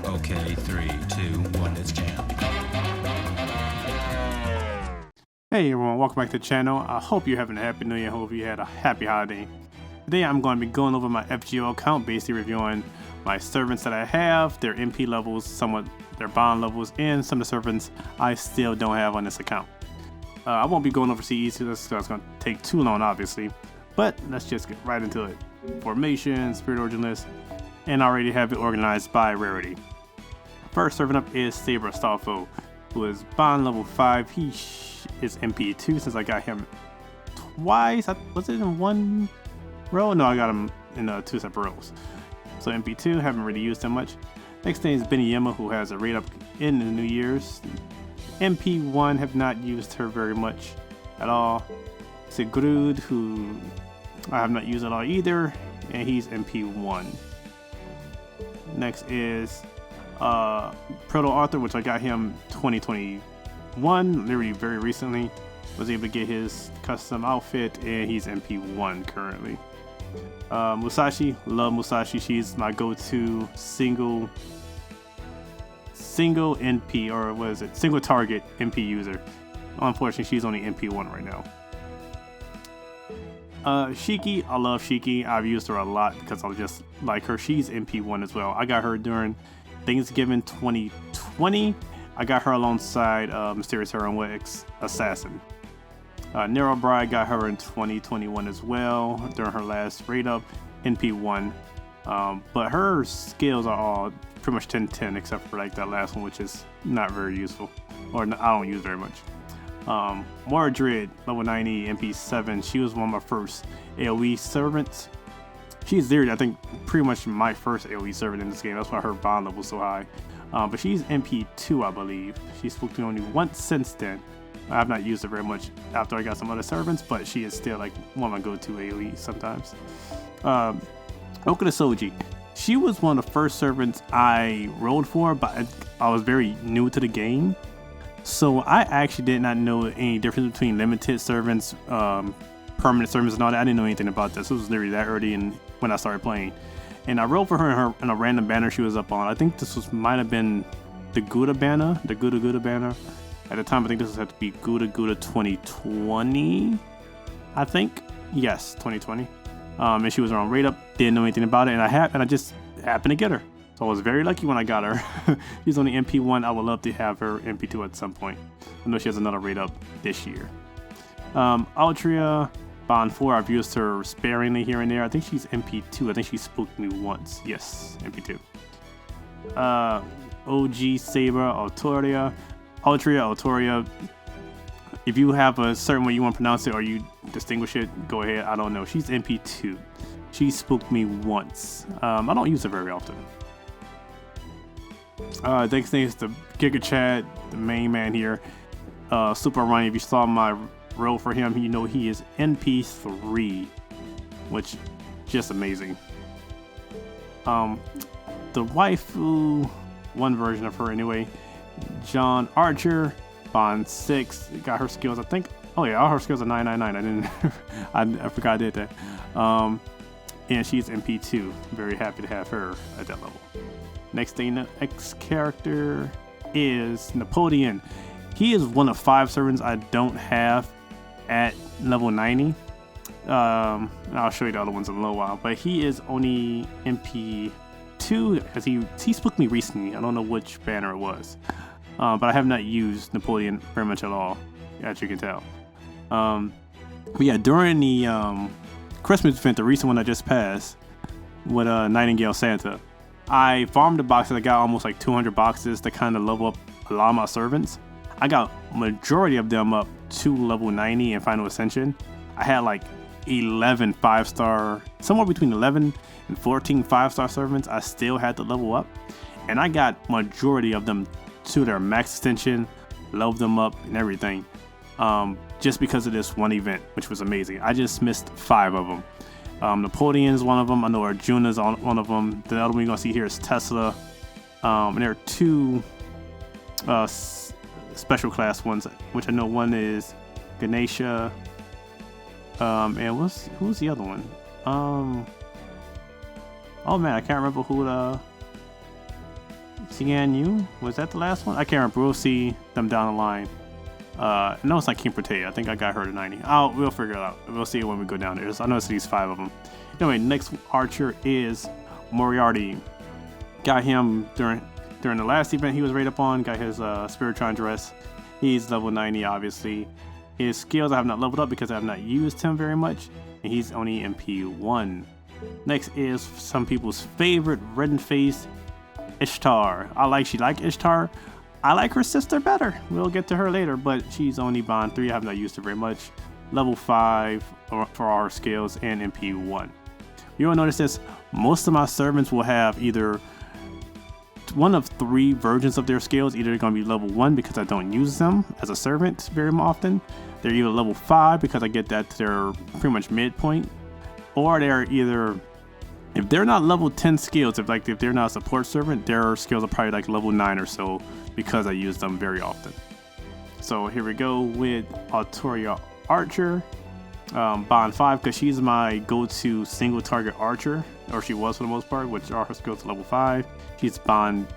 Okay, 3, 2, 1, let's jam. Hey everyone, welcome back to the channel. I hope you're having a happy new year. I hope you had a happy holiday. Today I'm going to be going over my FGO account, basically reviewing my servants that I have, their MP levels, somewhat their bond levels, and some of the servants I still don't have on this account. I won't be going over CEs because it's going to take too long, obviously, but let's just get right into it. Formation, Spirit Origin list, and I already have it organized by rarity. First servant up is Sabra Salvo, who is bond level 5. He is MP2 since I got him twice. Was it in one row? No, I got him in two separate rows. So MP2, haven't really used him much. Next thing is Beniyema, who has a rate up in the New Year's. MP1, have not used her very much at all. Sigurd, who I have not used at all either, and he's MP1. Next is Proto Arthur, which I got him 2021, literally very recently. Was able to get his custom outfit, and he's MP1 currently. Musashi, love Musashi. She's my go-to single NP, or what is it? Single target MP user. Unfortunately, she's only MP1 right now. Shiki, I love Shiki. I've used her a lot because I just like her. She's MP1 as well. I got her during Thanksgiving 2020. I got her alongside Mysterious Heroine Assassin. Nero Bride, got her in 2021 as well during her last rate up, NP1. But her skills are all pretty much 10-10 except for like that last one, which is not very useful, or I don't use very much. Mordred, level 90, MP7. She was one of my first AoE servants. She's literally, I think, pretty much my first AoE servant in this game. That's why her bond level is so high. But she's MP2, I believe. She's spoke to me only once since then. I have not used her very much after I got some other servants, but she is still like one of my go-to AoE sometimes. Okada Soji. She was one of the first servants I rolled for, but I was very new to the game. So I actually did not know any difference between limited servants, permanent servants, and all that. I didn't know anything about this. It was literally that early when I started playing. And I rolled for her in a random banner she was up on. I think this might have been the Gouda banner, the Gouda banner. At the time, I think this had to be Gouda 2020. I think, yes, 2020. And she was around rate up. Didn't know anything about it, and I just happened to get her. So I was very lucky when I got her. She's only MP1. I would love to have her MP2 at some point. I know she has another rate up this year. Arturia Bond 4. I've used her sparingly here and there. I think she's MP2. I think she spooked me once. Yes, MP2. OG Sabra Artoria. Artoria. If you have a certain way you want to pronounce it or you distinguish it, go ahead. I don't know. She's MP2. She spooked me once. I don't use her very often. Thanks to Giga Chad, the main man here. Super Ryan, if you saw my role for him, you know he is NP3, which just amazing. The waifu, one version of her anyway. John Archer, Bond 6, got her skills, I think. Oh yeah, all her skills are 999. I forgot I did that. And she's MP2. Very happy to have her at that level. Next thing, the X character is Napoleon. He is one of 5 servants I don't have at level 90. I'll show you the other ones in a little while, but he is only MP2 because he spooked me recently. I don't know which banner it was. But I have not used Napoleon very much at all, as you can tell. But yeah, during the Christmas event, the recent one I just passed with Nightingale Santa, I farmed the boxes. I got almost like 200 boxes to kind of level up a lot of my servants. I got majority of them up to level 90 in Final Ascension. I had like 11 5-star, somewhere between 11 and 14 5-star servants I still had to level up. And I got majority of them to their max extension, leveled them up and everything, just because of this one event, which was amazing. I just missed 5 of them. Napoleon is one of them. I know Arjuna is one of them. The other one you're gonna see here is Tesla. And there are 2 special class ones, which I know one is Ganesha. And who's the other one? Oh man, I can't remember who the Xian Yu. Was that the last one? I can't remember. We'll see them down the line. No, it's not King Protea. I think I got her to 90. We'll figure it out. We'll see when we go down there. I know it's these 5 of them. Anyway, next archer is Moriarty. Got him during the last event he was rated up on. Got his Spiritron dress. He's level 90, obviously. His skills I have not leveled up because I have not used him very much. And he's only MP 1. Next is some people's favorite red-faced Ishtar. She like Ishtar. I like her sister better. We'll get to her later, but she's only bond 3. I have not used her very much. Level 5 for our skills and MP 1. You'll notice this. Most of my servants will have either one of 3 versions of their skills. Either they're going to be level 1 because I don't use them as a servant very often. They're either level 5 because I get that to their pretty much midpoint. Or they're either, if they're not level 10 skills, if they're not a support servant, their skills are probably like level 9 or so because I use them very often. So here we go with Arturia Archer. Bond 5 because she's my go-to single target archer, or she was for the most part, which are her skills to level 5. She's bond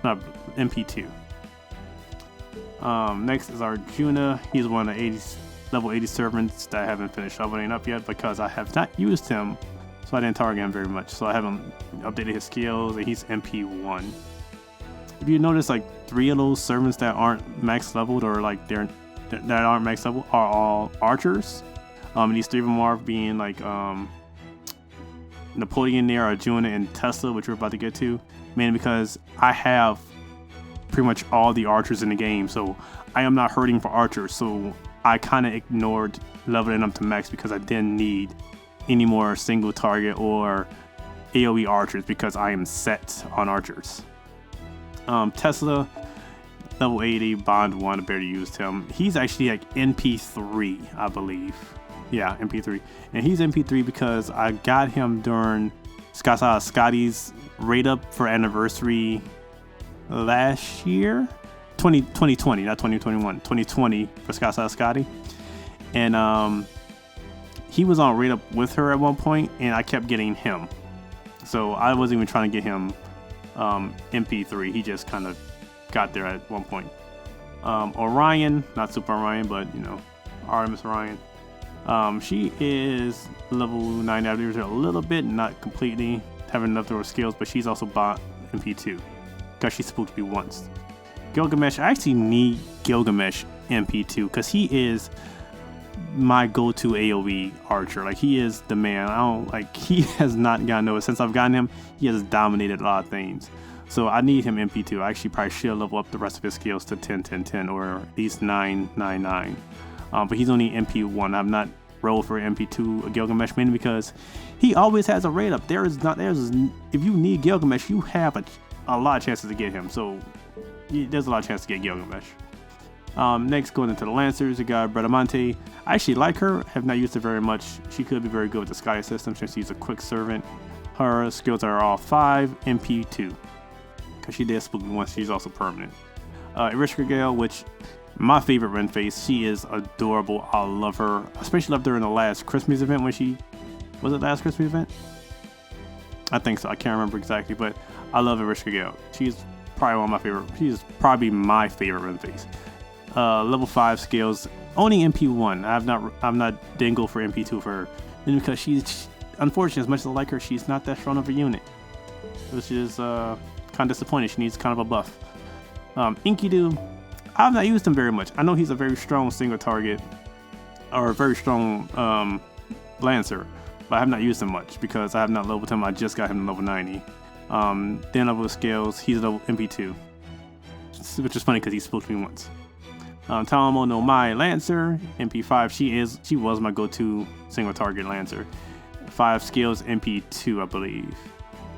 MP 2. Next is Arjuna. He's one of the level 80 servants that I haven't finished leveling up yet because I have not used him, so I didn't target him very much. So I haven't updated his skills, and he's MP 1. If you notice, like 3 of those servants that aren't max leveled or like that aren't max level are all archers. And these 3 of them are being like Napoleon there, Arjuna, and Tesla, which we're about to get to. Mainly because I have pretty much all the archers in the game, so I am not hurting for archers. So I kind of ignored leveling up to max because I didn't need any more single target or AoE archers because I am set on archers. Tesla, level 80, bond 1, I barely used him. He's actually like NP3, I believe. Yeah, MP3. And he's MP3 because I got him during Scotty's rate up for anniversary last year. 2020, not 2021. 2020 for Scotty. And he was on rate up with her at one point, and I kept getting him. So I wasn't even trying to get him MP3. He just kind of got there at one point. Orion, not Super Orion, but Artemis Orion. She is level 9 out of a little bit, not completely having enough of her skills, but she's also bought MP2 because she's supposed to be once. Gilgamesh, I actually need Gilgamesh MP2 because he is my go-to AoE archer. Like, he is the man. He has not gotten over. Since I've gotten him, he has dominated a lot of things. So I need him MP2. I actually probably should level up the rest of his skills to 10, 10, 10, or at least 9, 9, 9. But he's only MP1. I've not rolled for MP2 Gilgamesh mainly because he always has a rate up. If you need Gilgamesh, you have a lot of chances to get him. So there's a lot of chance to get Gilgamesh. Next, going into the Lancers, you got Bradamante. I actually like her. Have not used her very much. She could be very good with the Sky system since she's a quick servant. Her skills are all 5 MP2 because she did split me once. She's also permanent. Gale, which my favorite Ren face. She is adorable. I love her. Especially loved her in the last Christmas event when was it last Christmas event? I think so. I can't remember exactly, but I love Gale. She's probably one of my favorite. She's probably my favorite Ren face. Level 5 skills, only MP1. I'm not dingle for MP2 for her. And because she's unfortunately, as much as I like her, she's not that strong of a unit. Which is kind of disappointing. She needs kind of a buff. Enkidu, I've not used him very much. I know he's a very strong single target, or a very strong Lancer, but I have not used him much because I have not leveled him. I just got him to level 90. Then level skills, he's level MP2, which is funny because he split me once. Talamo no Mai Lancer, MP5. She was my go-to single target Lancer. 5 skills, MP2, I believe.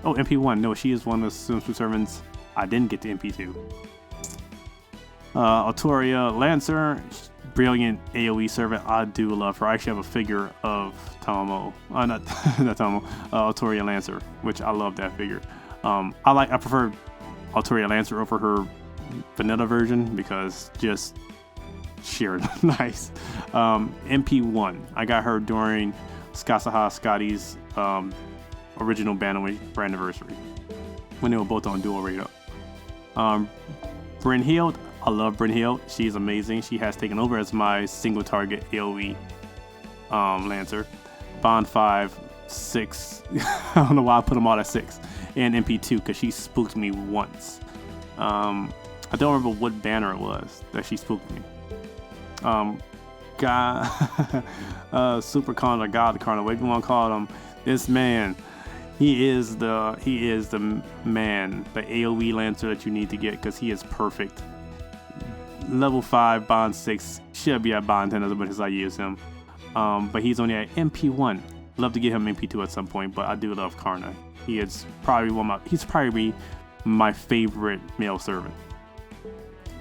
Oh, MP1. No, she is one of the Simpson servants. I didn't get to MP2. Arturia Lancer, brilliant AoE servant. I do love her. I actually have a figure of Talamo. Not Talamo. Arturia Lancer, which I love that figure. I prefer Arturia Lancer over her vanilla version because just sheer nice. MP1. I got her during Scotty's original Bantamweight for anniversary when they were both on dual rate up. Brynhild, I love Brynhild. She's amazing. She has taken over as my single target AoE Lancer. Bond 5, 6. I don't know why I put them all at 6. And MP2 because she spooked me once. I don't remember what banner it was that she spooked me. God, Super Connor, God Connor, whatever you want to call him. This man, he is the man, the AoE Lancer that you need to get because he is perfect. Level 5, Bond 6, should be at Bond 10 as much as I use him. But he's only at MP1. Love to get him MP2 at some point, but I do love Karna. He is probably he's probably my favorite male servant.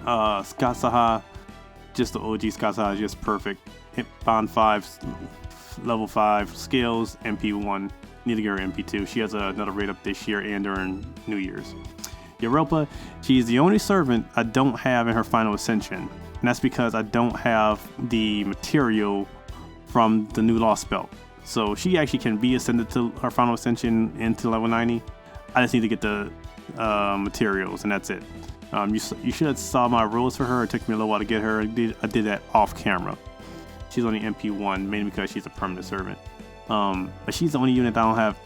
Scott Saha, just the OG Scott Saha is just perfect. Bond 5, level 5, skills, MP1. Need to get her MP2. She has another rate up this year and during New Year's. Europa, she's the only servant I don't have in her final ascension. And that's because I don't have the material from the new Lost Belt. So she actually can be ascended to her final ascension into level 90. I just need to get the materials and that's it. You should have saw my rules for her. It took me a little while to get her. I did that off camera. She's only MP1, mainly because she's a permanent servant. But she's the only unit that I don't have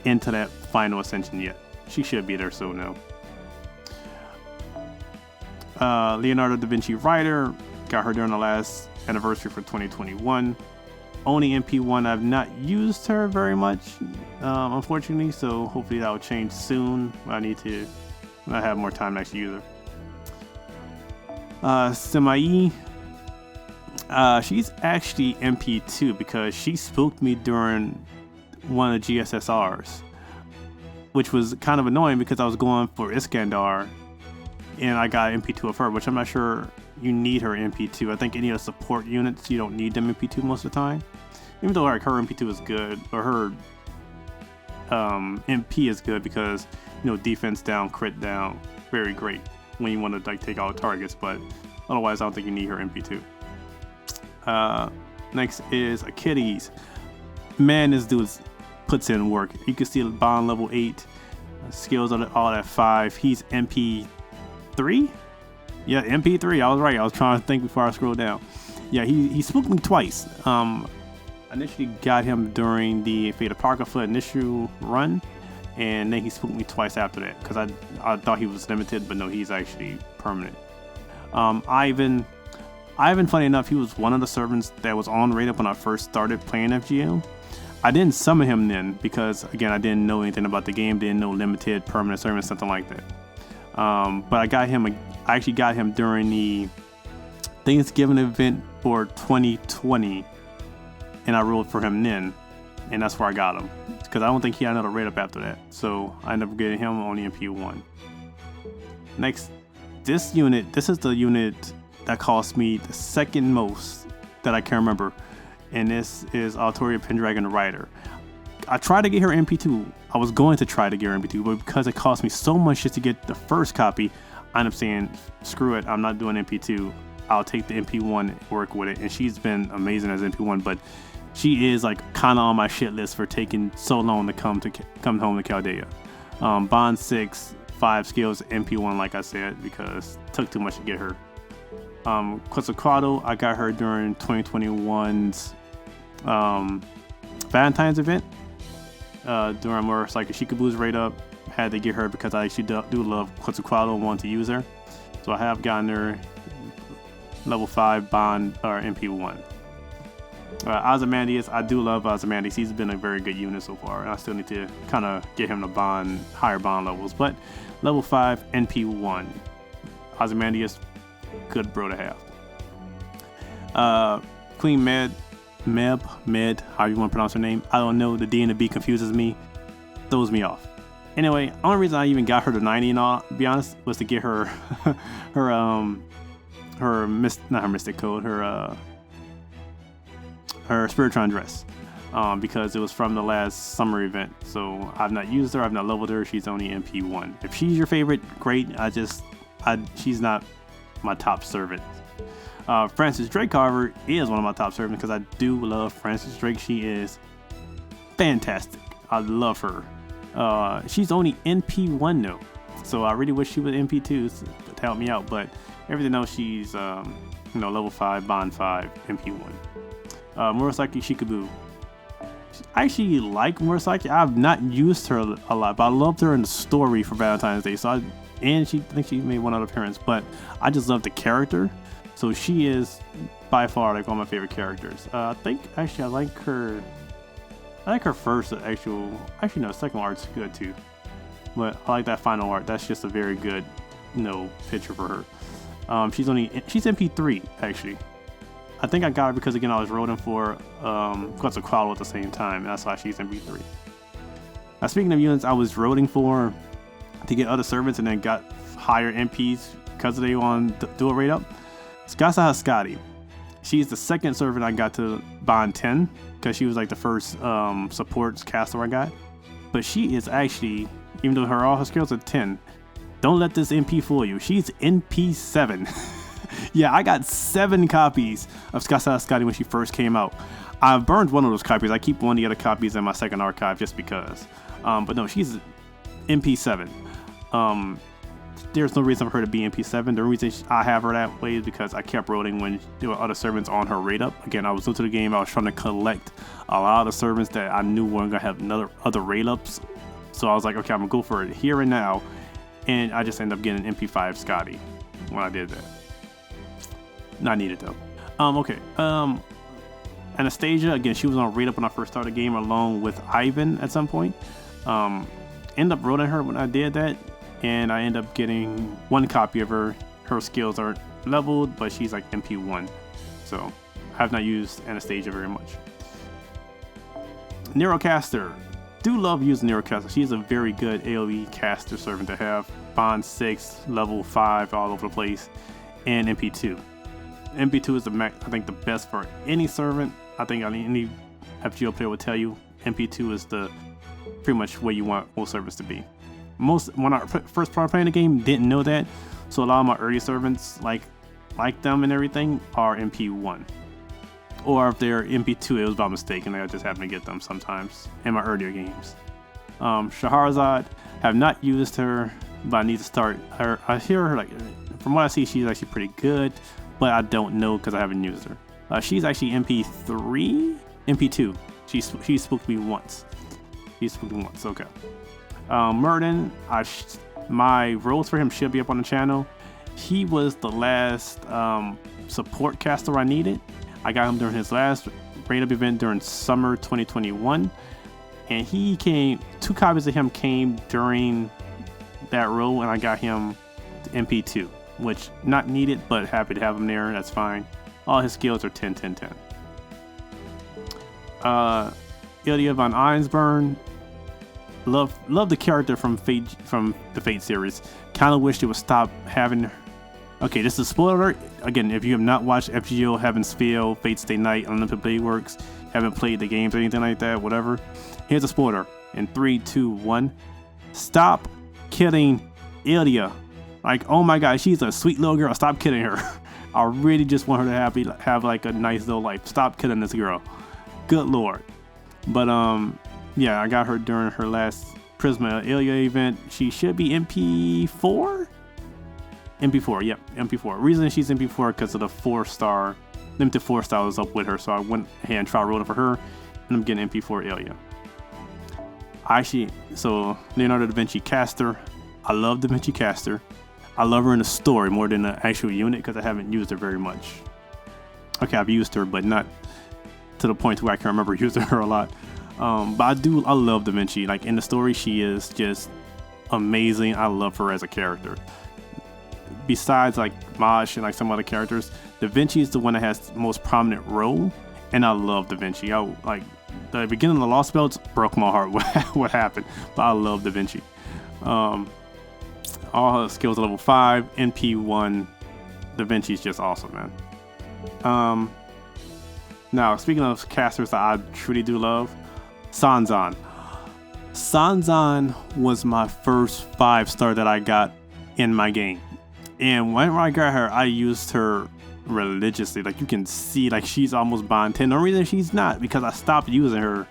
into that final ascension yet. She should be there soon now. Leonardo Da Vinci Writer, got her during the last anniversary for 2021. Only MP1. I've not used her very much, unfortunately, so hopefully that will change soon. I have more time to actually use her. Semai, she's actually MP2 because she spooked me during one of the GSSRs, which was kind of annoying because I was going for Iskandar and I got MP2 of her, which I'm not sure you need her MP2. I think any of the support units, you don't need them MP2 most of the time. Even though like her MP2 is good, or her MP is good because, you know, defense down, crit down, very great when you want to like take out targets, but otherwise I don't think you need her MP2. Next is a Kitties. Man, this dude puts in work. You can see Bond level 8, skills are all at 5. He's MP3? Yeah, MP3. I was right. I was trying to think before I scrolled down. Yeah, he spooked me twice. Initially got him during the Fate Apocrypha initial run, and then he spooked me twice after that because I thought he was limited, but no, he's actually permanent. Ivan, funny enough, he was one of the servants that was on raid up when I first started playing FGL. I didn't summon him then because, again, I didn't know anything about the game, didn't know limited, permanent servant, something like that. But I actually got him during the Thanksgiving event for 2020, and I rolled for him then, and that's where I got him because I don't think he had another raid up after that. So I ended up getting him only in P1. Next, this is the unit that cost me the second most that I can remember, and this is Arturia Pendragon Rider. I tried to get her MP2. I was going to try to get her MP2, but because it cost me so much just to get the first copy, I ended up saying, screw it, I'm not doing MP2. I'll take the MP1 and work with it, and she's been amazing as MP1, but she is like kind of on my shit list for taking so long to come home to Chaldea. Bond 6, 5 skills, MP1 like I said, because it took too much to get her. Quetzalcoatl, I got her during 2021's Valentine's event. During where it's like a Shikabu's raid up, had to get her because I actually do love Quetzalcoatl and want to use her. So I have gotten her level 5 Bond or MP1. Ozymandias, I do love Ozymandias. He's been a very good unit so far, and I still need to kind of get him to higher bond levels. But level 5 NP1, Ozymandias, good bro to have. Queen Meb, how you want to pronounce her name? I don't know. The D and the B confuses me, throws me off. Anyway, only reason I even got her to 90 and all, to be honest, was to get her mystic code, her Spiritron dress, because it was from the last summer event. So I've not used her, I've not leveled her. She's only MP1. If she's your favorite, great. She's not my top servant. Francis Drake, however, is one of my top servants because I do love Francis Drake. She is fantastic. I love her. She's only NP1 though. So I really wish she was MP2 to help me out. But everything else, she's level 5, bond 5, MP1. Murasaki Shikabu. I actually like Murasaki. I've not used her a lot, but I loved her in the story for Valentine's Day. I think she made one other appearance, but I just love the character. So she is by far like one of my favorite characters. I think actually I like her. I like her first second art's good too. But I like that final art. That's just a very good, picture for her. She's MP3 actually. I think I got her because again I was rolling for Quetzalcoatl at the same time. And that's why she's MP3. Now speaking of units, I was rolling for to get other servants and then got higher MPs because they on dual rate up. Skasa Haskadi. She's the second servant I got to bond 10 because she was like the first support caster I got. But she is actually, even though all her skills are 10, don't let this MP fool you. She's NP7. Yeah, I got 7 copies of Skasa Haskadi when she first came out. I burned one of those copies. I keep one of the other copies in my second archive just because. But no, she's NP7. There's no reason for her to be MP7. The reason I have her that way is because I kept rolling when there were other servants on her rate up. Again, I was new to the game. I was trying to collect a lot of the servants that I knew weren't going to have other rate ups. So I was like, okay, I'm going to go for it here and now. And I just ended up getting MP5 Scotty when I did that. Not needed though. Okay. Anastasia, again, she was on rate up when I first started the game along with Ivan at some point. End up rolling her when I did that. And I end up getting 1 copy of her. Her skills aren't leveled, but she's like MP1. So I have not used Anastasia very much. Neurocaster. Do love using Neurocaster. She's a very good AoE caster servant to have. Bond 6, level 5 all over the place. And MP2. MP2 is I think the best for any servant. I think any FGO player will tell you MP2 is the pretty much where you want most servants to be. When I first started playing the game, didn't know that, so a lot of my early servants like them and everything are MP1, or if they're MP2, it was by mistake and I just happened to get them sometimes in my earlier games. Shaharazad, have not used her, but I need to start her. I hear her, like, from what I see, she's actually pretty good, but I don't know because I haven't used her. She's actually MP3, MP2. She spooked me once. Okay. Murden, my roles for him should be up on the channel. He was the last support caster I needed. I got him during his last rate-up event during summer 2021, and 2 copies of him came during that role, and I got him to MP2, which not needed, but happy to have him there. That's fine. All his skills are 10, 10, 10. Ilya von Einsburn. Love the character from the Fate series. Kind of wish they would stop having. Okay, this is a spoiler alert. Again, if you have not watched FGO, Heaven's Feel, Fate Stay Night, Olympic Blade Works, haven't played the games or anything like that, whatever. Here's a spoiler. In 3, 2, 1. Stop killing Ilya. Like, oh my god, she's a sweet little girl. Stop killing her. I really just want her to have like a nice little life. Stop killing this girl. Good lord. But yeah, I got her during her last Prisma Ilya event. She should be MP4? MP4, yep, MP4. Reason she's MP4 because of the 4-star, limited 4-star was up with her, so I went ahead and tried rolling for her, and I'm getting MP4 Ilya. So Leonardo Da Vinci caster. I love Da Vinci caster. I love her in the story more than the actual unit because I haven't used her very much. Okay, I've used her, but not to the point where I can remember using her a lot. But I love Da Vinci. Like in the story, she is just amazing. I love her as a character. Besides like Maj and like some other characters, Da Vinci is the one that has the most prominent role, and I love Da Vinci. Like the beginning of the Lost Belts broke my heart what happened, but I love Da Vinci. All her skills are level 5, NP1. Da Vinci's just awesome, man. Now speaking of casters that I truly do love, Sanzan. Sanzan was my first 5-star that I got in my game. And whenever I got her, I used her religiously. Like you can see, like she's almost bond 10. The reason she's not, because I stopped using her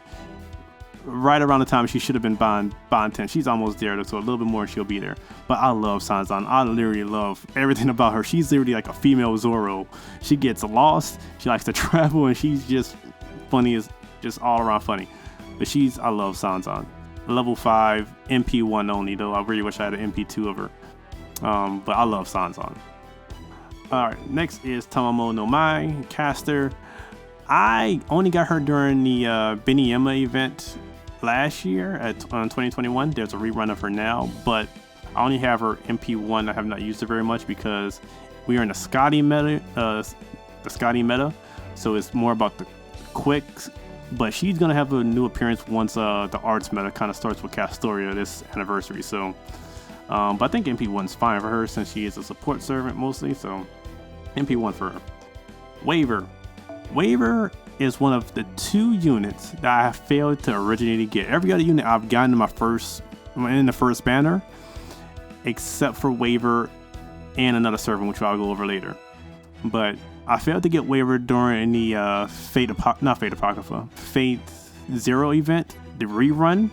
right around the time she should have been Bond 10. She's almost there, so a little bit more and she'll be there. But I love Sanzan. I literally love everything about her. She's literally like a female Zorro. She gets lost. She likes to travel, and she's just funny, as just all around funny. But I love Sanzan. Level 5, MP1 only, though I really wish I had an MP2 of her. But I love Sanzan. Alright, next is Tamamo no Mai, caster. I only got her during the Beniyama event last year on 2021. There's a rerun of her now, but I only have her MP1. I have not used it very much because we are in the Scotty meta, so it's more about the quicks. But she's gonna have a new appearance once the arts meta kind of starts with Castoria this anniversary. So, but I think MP1's fine for her since she is a support servant mostly. So, MP1 for her. Waver is one of the 2 units that I have failed to originally get. Every other unit I've gotten in the first banner, except for Waver and another servant, which I'll go over later. But I failed to get Waver during the Fate Zero event, the rerun.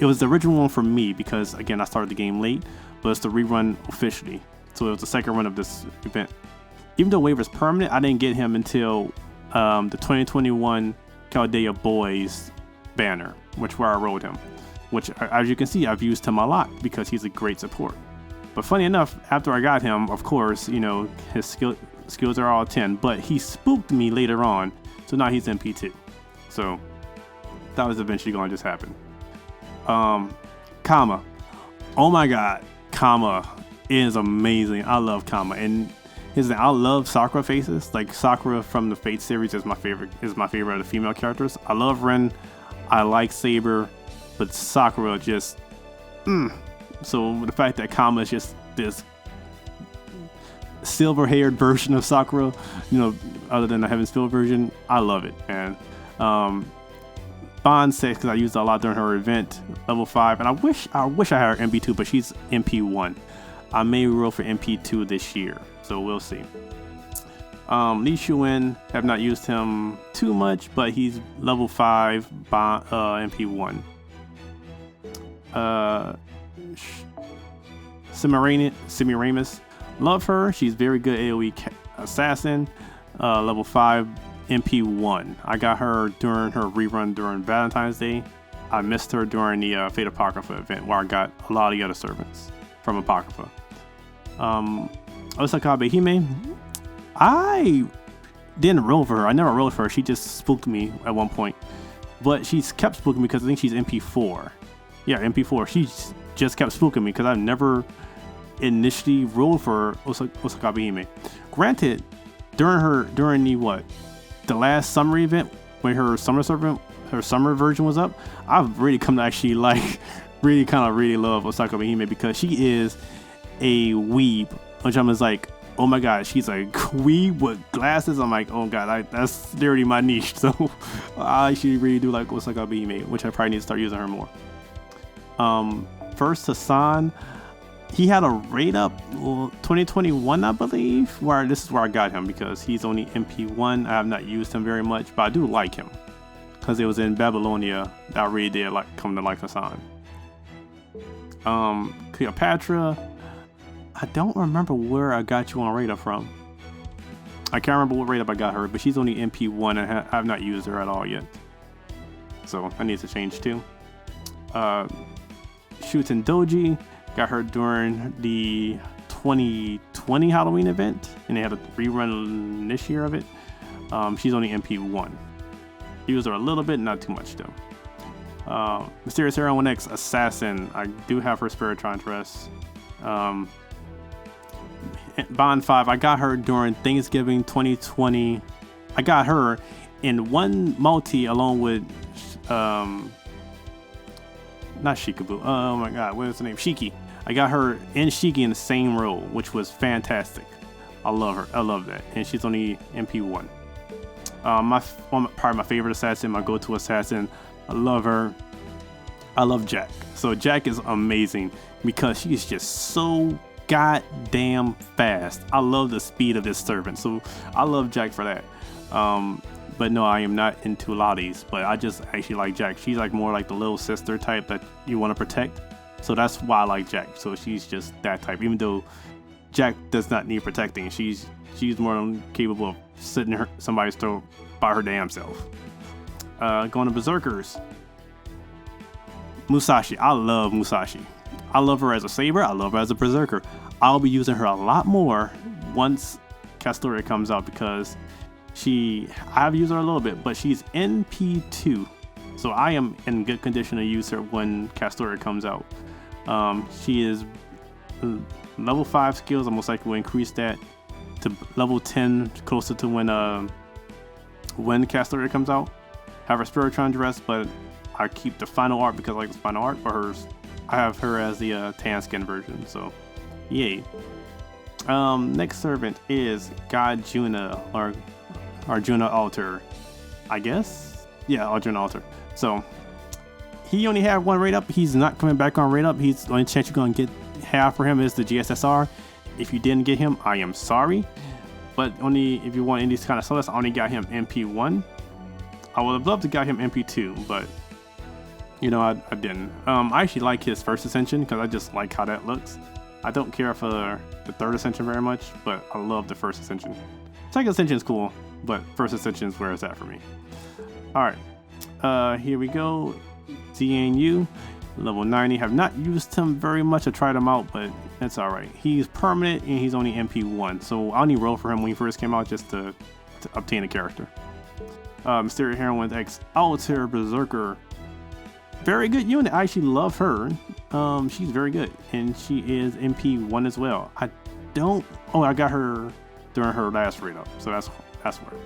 It was the original one for me because, again, I started the game late, but it's the rerun officially. So it was the second run of this event. Even though Waver's permanent, I didn't get him until the 2021 Chaldea Boys banner, where I rode him. Which, as you can see, I've used him a lot because he's a great support. But funny enough, after I got him, of course, his skills are all 10, but he spooked me later on, so now he's MP2. So that was eventually going to just happen. Kama. Oh my god, Kama is amazing. I love Kama, and I love Sakura faces. Like Sakura from the Fate series is my favorite of the female characters. I love Ren, I like Saber, but Sakura just So the fact that Kama is just this silver-haired version of Sakura, other than the Heaven's Field version, I love it, man. Bond 6, because I used it a lot during her event, level 5, and I wish I had her MP2, but she's MP1. I may roll for MP2 this year, so we'll see. Li Shuwen, have not used him too much, but he's level 5 MP1. Semiramis, love her. She's very good AoE assassin. Level 5 MP1. I got her during her rerun during Valentine's Day. I missed her during the Fate Apocrypha event where I got a lot of the other servants from Apocrypha. Osakabe Hime, I didn't roll for her. I never rolled for her. She just spooked me at one point. But she's kept spooking me because I think she's MP4. Yeah, MP4. She just kept spooking me because I've never initially rolled for Osakabe Hime. Granted, during the last summer event when her summer version was up, I've really come to actually really love Osakabe Hime because she is a weeb, which I'm just like, oh my god, she's a weeb with glasses. I'm like, oh god, that's literally my niche. So I actually really do like Osakabe Hime, which I probably need to start using her more. First, Hassan, he had a rate up 2021, I believe, where this is where I got him because he's only MP1. I have not used him very much, but I do like him because it was in Babylonia that I really did come to like Hassan. Cleopatra, I don't remember where I got you on rate up from. I can't remember what rate up I got her, but she's only MP1 and I have not used her at all yet. So I need to change too. Shuten Doji, got her during the 2020 Halloween event, and they had a rerun this year of it. She's only MP1. Used her a little bit, not too much though. Mysterious Hero 1X Assassin, I do have her Spiritron dress. Bond 5, I got her during Thanksgiving 2020. I got her in one multi along with not Shikaboo. Oh my god, what is the name? Shiki. I got her in Shiki in the same role, which was fantastic. I love her. I love that. And she's only MP1. Probably my favorite assassin, my go-to assassin. I love her. I love Jack. So Jack is amazing because she is just so goddamn fast. I love the speed of this servant. So I love Jack for that. But no, I am not into Lottie's, but I just actually like Jack. She's like more like the little sister type that you want to protect. So that's why I like Jack. So she's just that type, even though Jack does not need protecting. She's more than capable of sitting somebody's throat by her damn self. Going to Berserkers. Musashi. I love Musashi. I love her as a saber. I love her as a berserker. I'll be using her a lot more once Castoria comes out because I've used her a little bit, but she's NP2. So I am in good condition to use her when Castoria comes out. She is level 5 skills. I most likely will increase that to level 10, closer to when Castoria comes out. Have her Spiritron dress, but I keep the final art because I like the final art for hers. I have her as the tan skin version, so yay. Next servant is Arjuna or Arjuna Alter, I guess. Yeah, Arjuna Alter. So he only had 1 rate up. He's not coming back on rate up. He's the only chance you're gonna get have for him is the GSSR. If you didn't get him, I am sorry. But only if you want any of these kind of sellers, I only got him MP1. I would have loved to got him MP2, but you know, I didn't. I actually like his first ascension because I just like how that looks. I don't care for the third ascension very much, but I love the first ascension. Second ascension is cool, but first ascension is where it's at for me. All right, here we go. ZNU, level 90. Have not used him very much. I tried him out, but that's all right. He's permanent and he's only MP1, so I only rolled for him when he first came out just to obtain a character. Mysterious Heroine X Altair Berserker. Very good unit. I actually love her. She's very good, and she is MP1 as well. I got her during her last rate up, so that's where.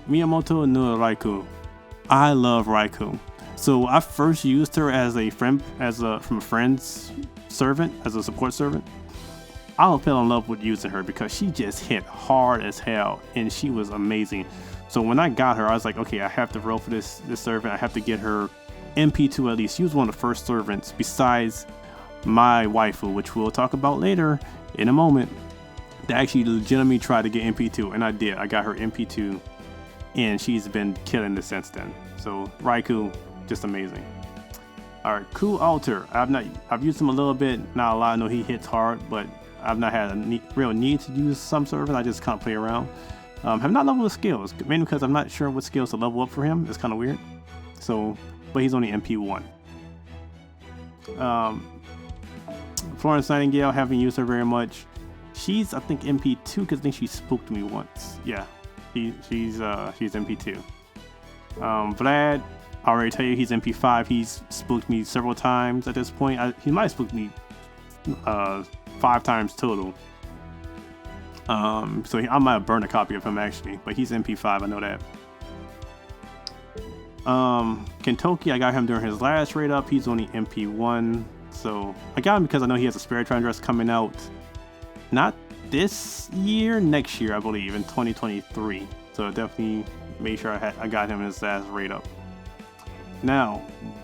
Miyamoto no Raikou. I love Raikou. So I first used her as a friend, from a friend's servant, as a support servant. I fell in love with using her because she just hit hard as hell, and she was amazing. So when I got her, I was like, okay, I have to roll for this servant. I have to get her MP2 at least. She was one of the first servants besides my waifu, which we'll talk about later in a moment, that actually legitimately tried to get MP2, and I did. I got her MP2, and she's been killing it since then. So Raikou, just amazing. All right, Cool Alter. I've used him a little bit, not a lot. I know he hits hard, but I've not had a real need to use some servants. I just kind of play around. Have not leveled his skills, mainly because I'm not sure what skills to level up for him. It's kind of weird. So, but he's only MP1. Florence Nightingale, haven't used her very much. She's, I think, MP2 because I think she spooked me once. Yeah, she's MP2. Vlad, I already tell you he's MP5. He's spooked me several times at this point. He might have spooked me 5 times total. So I might have burned a copy of him actually, but he's MP5, I know that. Kentoki, I got him during his last rate up. He's only MP1, so I got him because I know he has a Spiritron dress coming out not this year, next year I believe, in 2023. So definitely made sure I got him his last rate up. Now,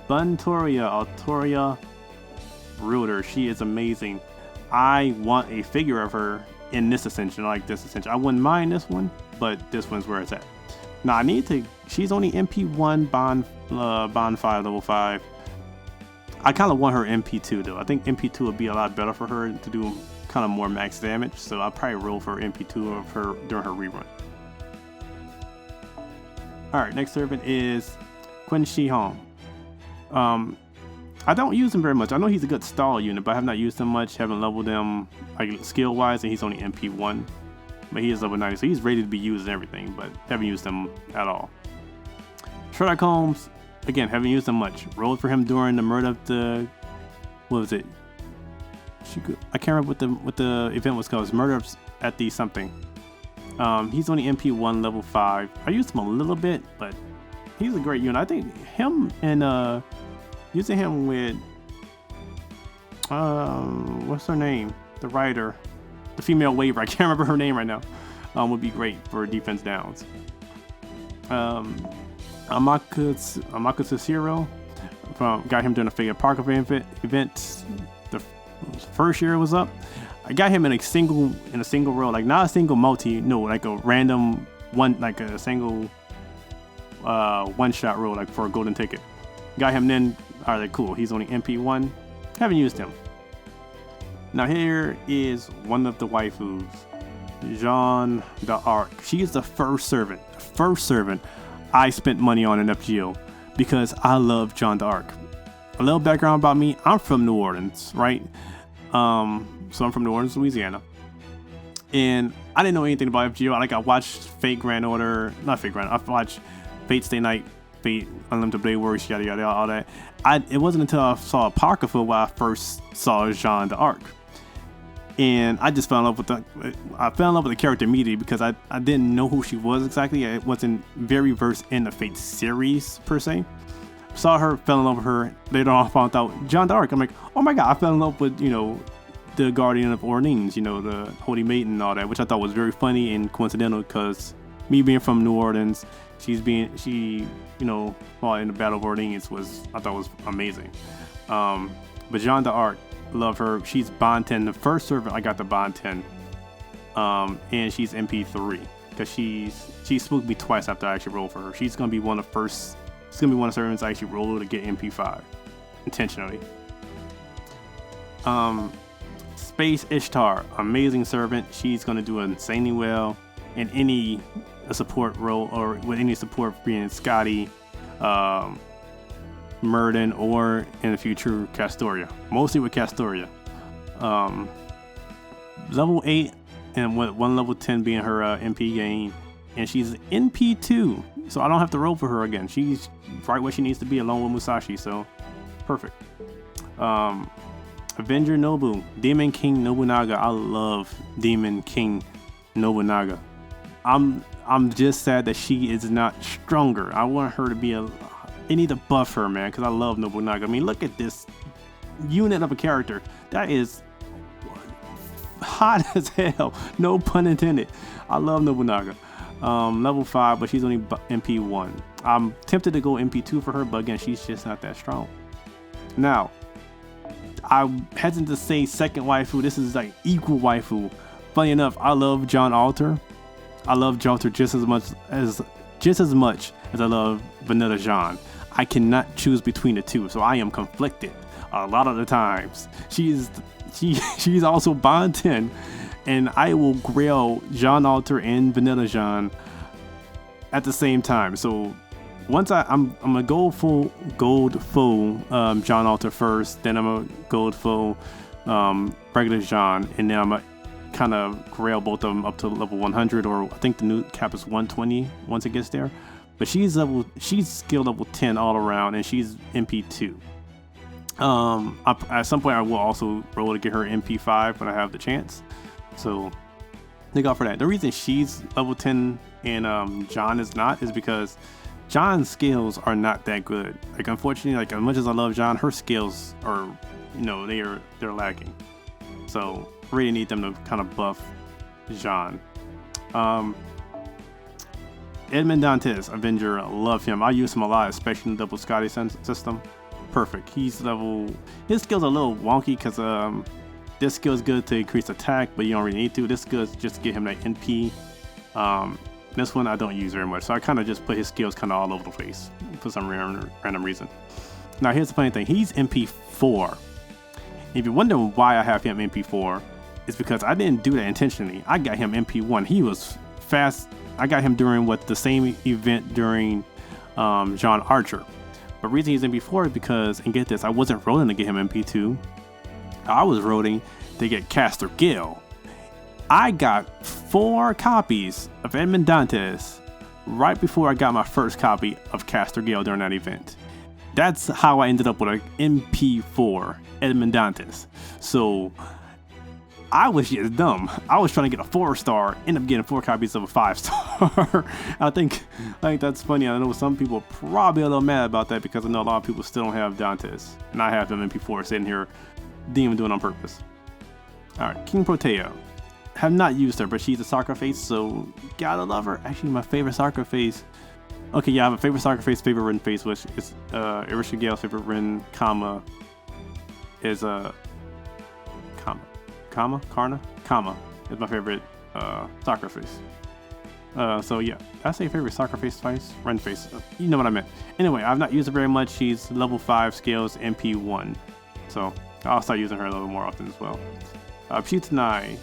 Artoria Ruler, she is amazing. I want a figure of her in this ascension, like this ascension. I wouldn't mind this one, but this one's where it's at. Now she's only MP1 Bonfire level 5. I kind of want her MP2 though. I think MP2 would be a lot better for her to do kind of more max damage. So I'll probably roll for MP2 of her during her rerun. All right, next servant is Quen Shi Hong. I don't use him very much. I know he's a good stall unit, but I have not used him much. Haven't leveled him like skill wise, and he's only MP1. But he is level 90, so he's ready to be used and everything, but haven't used him at all. Sherlock Holmes, again, haven't used him much. Rolled for him during the murder of the, what was it? I can't remember what the event was called. It was murder at the something. He's only MP1 level 5. I used him a little bit, but he's a great unit. I think him and using him with what's her name? The writer, the female waver. I can't remember her name right now. Would be great for defense downs. Amakatsushiro, got him during the Figure Park event. The first year it was up. I got him in a single role, like not a single multi, no, like a random one, like a single one shot role, like for a golden ticket. Got him then. All right, cool. He's only MP1. Haven't used him. Now here is one of the waifus, Jeanne d'Arc. She is the first servant I spent money on in FGO because I love Jeanne d'Arc. A little background about me: I'm from New Orleans, right? So I'm from New Orleans, Louisiana, and I didn't know anything about FGO. I watched Fate Grand Order, not Fate Grand. I watched Fate Stay Night, Fate Unlimited Blade Works, yada yada, all that. It wasn't until I saw Apocrypha where I first saw Jeanne d'Arc, and I just fell in love with the character immediately because I didn't know who she was exactly. I wasn't very versed in the Fate series per se. Saw her, fell in love with her. Later on, I found out Jeanne d'Arc. I'm like, oh my god, I fell in love with the Guardian of Orleans, the Holy Maiden and all that, which I thought was very funny and coincidental because me being from New Orleans, she fought in the Battle of Orleans I thought was amazing. But Jeanne d'Arc, love her. She's Bond 10, the first servant I got to Bond 10, and she's MP3 because she spooked me twice after I actually rolled for her. She's gonna be one of the servants I actually rolled to get MP5 intentionally. Space Ishtar, amazing servant. She's gonna do insanely well in any support role or with any support being Scotty, Murden, or in the future Castoria. Mostly with Castoria. Level 8 and one level 10 being her MP gain, and she's NP2, so I don't have to roll for her again. She's right where she needs to be along with Musashi, so perfect. Avenger Nobu, Demon King Nobunaga. I love Demon King Nobunaga. I'm just sad that she is not stronger. I want her to be they need to buff her, man, because I love Nobunaga. I mean, look at this unit of a character. That is hot as hell. No pun intended. I love Nobunaga. Level 5, but she's only MP1. I'm tempted to go MP2 for her, but again, she's just not that strong. Now, I'm hesitant to say second waifu. This is like equal waifu. Funny enough, I love John Alter. I love John Alter just as much as I love Vanilla Jean. I cannot choose between the two, so I am conflicted a lot of the times. She's also Bond 10, and I will grill Jean Alter and Vanilla Jean at the same time. So once I'm gonna go full Jean Alter first, then I'm gonna go full regular Jean, and then I'm gonna kind of grill both of them up to level 100, or I think the new cap is 120 once it gets there. But she's skill level 10 all around, and she's MP2. At some point I will also roll to get her MP5 when I have the chance. So look out for that. The reason she's level 10 and John is not is because John's skills are not that good. Like, unfortunately, like as much as I love John, her skills are, they're lacking. So really need them to kind of buff John. Edmond Dantes, Avenger, love him. I use him a lot, especially in the double Scotty system. Perfect. His skill's a little wonky because this skill is good to increase attack, but you don't really need to. This skill is just to get him that NP. This one I don't use very much, so I kind of just put his skills kind of all over the place for some random reason. Now here's the funny thing, he's MP4. If you're wondering why I have him MP4, it's because I didn't do that intentionally. I got him MP1. He was fast. I got him during the same event during John Archer. But the reason he's MP4 is because, and get this, I wasn't rolling to get him MP2. I was rolling to get Caster Gale. I got 4 copies of Edmond Dantes right before I got my first copy of Caster Gale during that event. That's how I ended up with an MP4 Edmond Dantes. So I was just dumb. I was trying to get a 4-star, ended up getting 4 copies of a 5-star. I think that's funny. I know some people are probably a little mad about that because I know a lot of people still don't have Dantes, and I have them MP4 sitting here, didn't even do it on purpose. All right, King Protea. Have not used her, but she's a soccer face, so gotta love her. Actually, my favorite soccer face. Okay, yeah, I have a favorite soccer face, favorite written face, which is Irisha Gale's favorite written comma is a comma. Kama is my favorite soccer face. So yeah, did I say favorite soccer face twice? Run face. You know what I meant. Anyway, I've not used her very much. She's level 5 skills MP1. So I'll start using her a little more often as well. Putanai,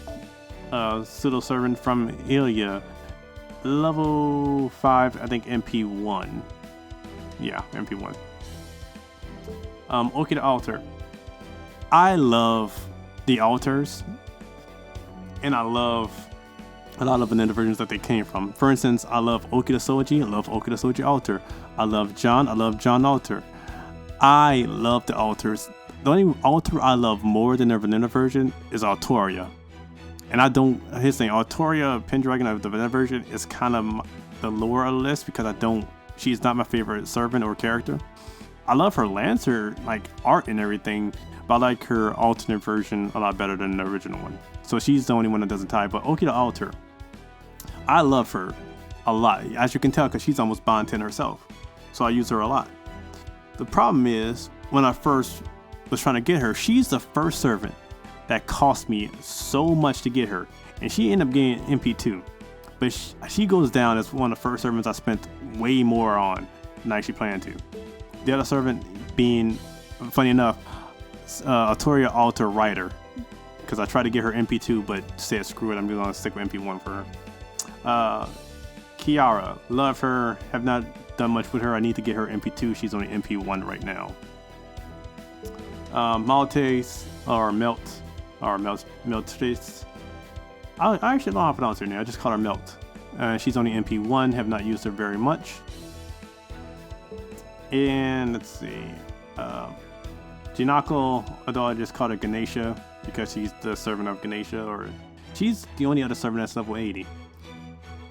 pseudo servant from Ilya, level 5, I think MP1. Yeah, MP1. Oki the Altar. I love the altars, and I love a lot of vanilla versions that they came from. For instance, I love Oki the Soji. I love Oki the Soji Altar. I love John. I love John Altar. I love the altars. The only altar I love more than their vanilla version is Artoria. And I don't, here's the thing, Arturia Pendragon of the vanilla version is kind of the lower of the list because she's not my favorite servant or character. I love her Lancer, like art and everything, but I like her alternate version a lot better than the original one. So she's the only one that doesn't tie, but Oki the Altar, I love her a lot, as you can tell, because she's almost Bond 10 herself. So I use her a lot. The problem is, when I first was trying to get her, she's the first servant that cost me so much to get her, and she ended up getting MP2. But she goes down as one of the first servants I spent way more on than I actually planned to. The other servant being, funny enough, Arturia Altar Rider, because I tried to get her MP2 but said screw it, I'm going to stick with MP1 for her. Kiara, love her, have not done much with her. I need to get her MP2. She's only MP1 right now. Maltese or Meltrice. I actually don't know how to pronounce her name. I just call her Melt. She's only MP1. Have not used her very much. And let's see. Jinako, although I just called her Ganesha because she's the servant of Ganesha, or she's the only other servant that's level 80.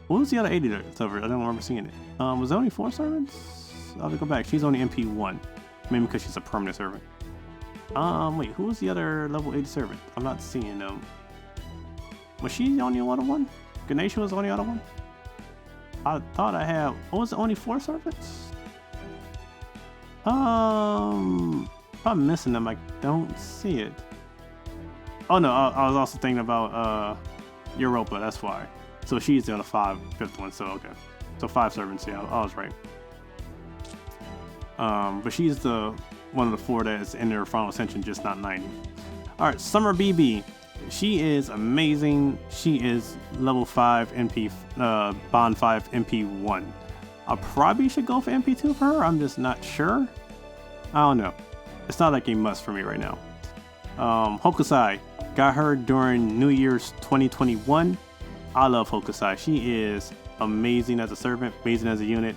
What was the other 80 servant? I don't remember seeing it. Was there only 4 servants? I'll have to go back. She's only MP1. Maybe because she's a permanent servant. Wait, who was the other level 80 servant? I'm not seeing them. Was she the only other one? Ganesha was the only other one? I thought I had. Oh, was it only 4 servants? If I'm missing them, I don't see it. Oh no, I was also thinking about Europa, that's why. So she's the other 5th one, so okay. So 5 servants, yeah, I was right. But she's the one of the 4 that's in their final ascension, just not 90. Alright, Summer BB. She is amazing. She is level 5 MP, Bond 5 MP1. I probably should go for MP2 for her. I'm just not sure. I don't know. It's not like a must for me right now. Hokusai. Got her during New Year's 2021. I love Hokusai. She is amazing as a servant, amazing as a unit.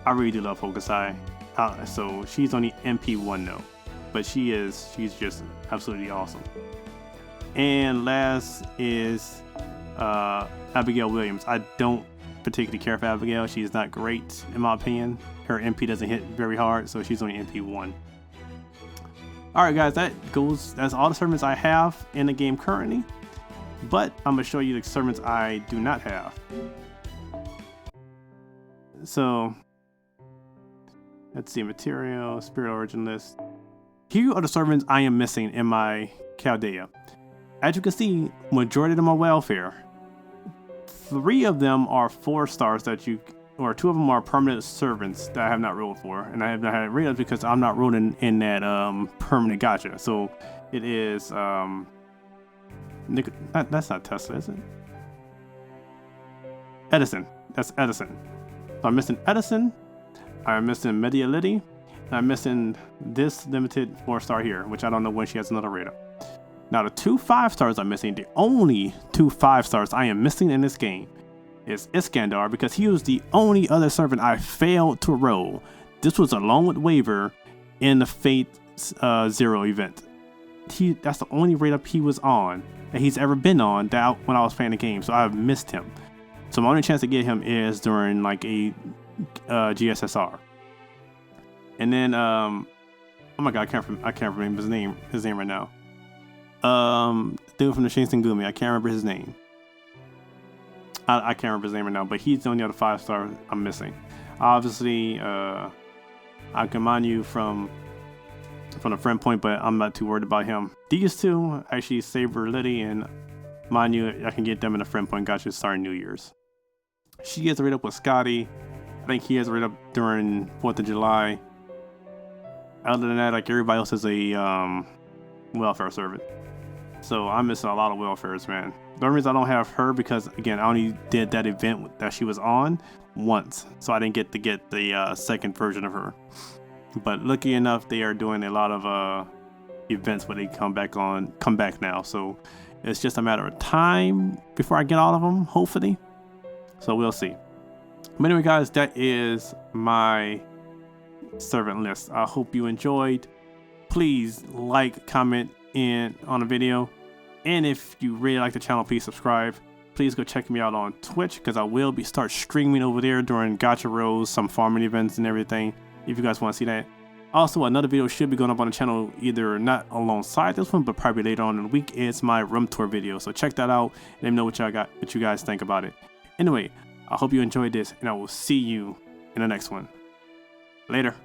I really do love Hokusai. So she's only MP1 though. But she's just absolutely awesome. And last is Abigail Williams. I don't particularly care for Abigail. She's not great in my opinion. Her MP doesn't hit very hard, so she's only MP1. Alright guys, that's all the servants I have in the game currently. But I'm gonna show you the servants I do not have. So let's see, material, spirit origin list. Here are the servants I am missing in my Chaldea. As you can see, majority of them are welfare. 3 of them are 4 stars or 2 of them are permanent servants that I have not rolled for, and I have not had realized because I'm not rolling in that permanent gacha. So it is that's not Tesla, is it? Edison. That's Edison. So I'm missing Edison. I'm missing Mediality, and I'm missing this limited 4-star here, which I don't know when she has another radar. Now the 2 5-stars I'm missing, the only 2 5-stars I am missing in this game is Iskandar, because he was the only other servant I failed to roll. This was along with Waver in the Fate 0 event. That's the only rate up he was on that he's ever been on when I was playing the game, so I've missed him. So my only chance to get him is during like a GSSR. And then oh my god, I can't remember his name right now. Dude from the Shinsengumi, I can't remember his name. I can't remember his name right now, but he's the only other 5-star I'm missing. Obviously, Akamanyu from from the friend point, but I'm not too worried about him. These two, actually, Sabra Liddy, and mind you, I can get them in the friend point gacha starting New Year's. She gets right up with Scotty. I think he has right up during 4th of July. Other than that, like everybody else is a welfare servant. So I'm missing a lot of welfares, man. The only reason I don't have her because, again, I only did that event that she was on once. So I didn't get to get the second version of her. But lucky enough, they are doing a lot of events where they come back now. So it's just a matter of time before I get all of them, hopefully. So we'll see. But anyway, guys, that is my servant list. I hope you enjoyed. Please like, comment on the video, and if you really like the channel, please subscribe. Please go check me out on Twitch because I will start streaming over there during gacha rolls, some farming events and everything, if you guys want to see that. Also, another video should be going up on the channel, either not alongside this one, but probably later on in the week. It's my room tour video, so check that out and let me know what you guys think about it. Anyway, I hope you enjoyed this, and I will see you in the next one. Later.